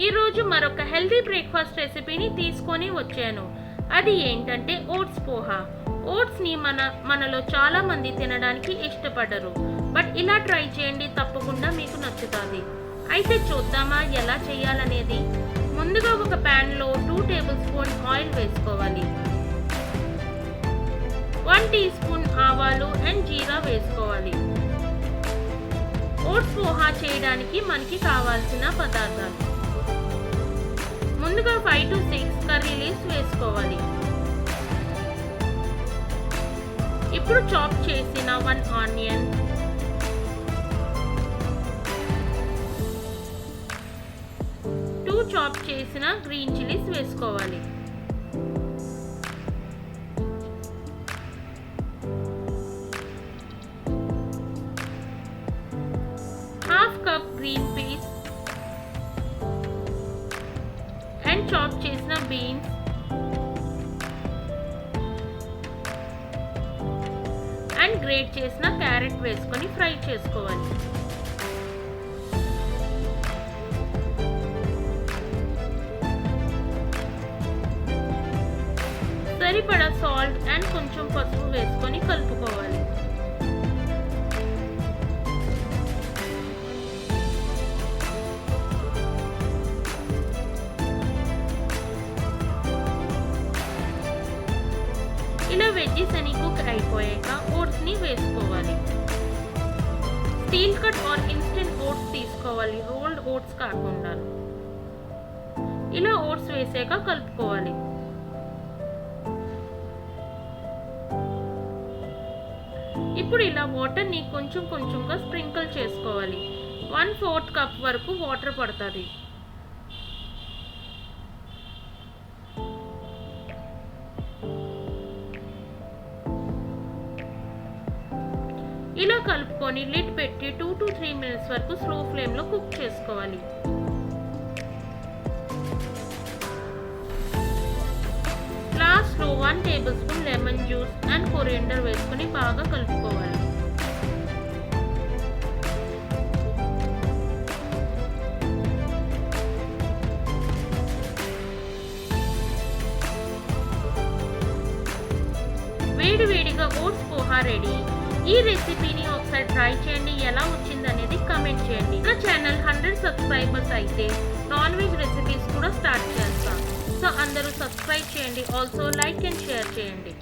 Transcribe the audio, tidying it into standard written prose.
ఈరోజు మరొక healthy breakfast రెసిపీని తీసుకొని వచ్చాను. అది ఏంటంటే ఓట్స్ పోహా. ఓట్స్ని మనలో చాలా మంది తినడానికి ఇష్టపడరు. బట్ ఇలా ట్రై చేయండి, తప్పకుండా మీకు నచ్చుతుంది. అయితే చూద్దామా ఎలా చేయాలనేది. ముందుగా ఒక ప్యాన్లో 2 టేబుల్ స్పూన్ ఆయిల్ వేసుకోవాలి. 1 టీ స్పూన్ ఆవాలు అండ్ జీరా వేసుకోవాలి. ఓట్స్ పోహా చేయడానికి మనకి కావాల్సిన పదార్థాలు. ముందుగా 5 to 6 కర్రీ లీవ్స్ వేసుకోవాలి. ఇప్పుడు చాప్ చేసిన 1 ఆనియన్, 2 చాప్ చేసిన గ్రీన్ చిల్లీస్ వేసుకోవాలి. Half cup green peas and chop చేసిన బీన్స్ అండ్ గ్రేట్ చేసిన క్యారెట్ వేసుకొని ఫ్రై చేసుకోవాలి. సరిపడా సాల్ట్ అండ్ కొంచెం పసుపు వేసుకొని కలుపుకోవాలి. ఇలా వెజ్జీస్ అని కుక్ అయిపోయాక ఓట్స్ని వేసుకోవాలి. Steel cut or instant oats తీసుకోవాలి, రోల్డ్ ఓట్స్ కాకుండా. ఇలా ఓట్స్ వేసాక కలుపుకోవాలి. ఇప్పుడు ఇలా వాటర్ని కొంచెం కొంచెంగా స్ప్రింకిల్ చేసుకోవాలి. 1/4 కప్ వరకు వాటర్ పడుతుంది. ఇలా కలుపుకొని లిడ్ పెట్టి 2 to 3 మినిట్స్ వరకు స్లో ఫ్లేమ్లో కుక్ చేసుకోవాలి. లాస్ట్లో 1 table spoon lemon juice and coriander వేసుకొని బాగా కలుపుకోవాలి. వేడివేడిగా ఓట్స్ పోహా రెడీ. ఈ రెసిపీని ఒకసారి ట్రై చేయండి, ఎలా వచ్చిందనేది కామెంట్ చేయండి. నా ఛానల్ 100 సబ్స్క్రైబర్స్ అయితే నాన్ వెజ్ రెసిపీస్ కూడా స్టార్ట్ చేస్తాను. సో అందరూ సబ్స్క్రైబ్ చేయండి. ఆల్సో లైక్ అండ్ షేర్ చేయండి.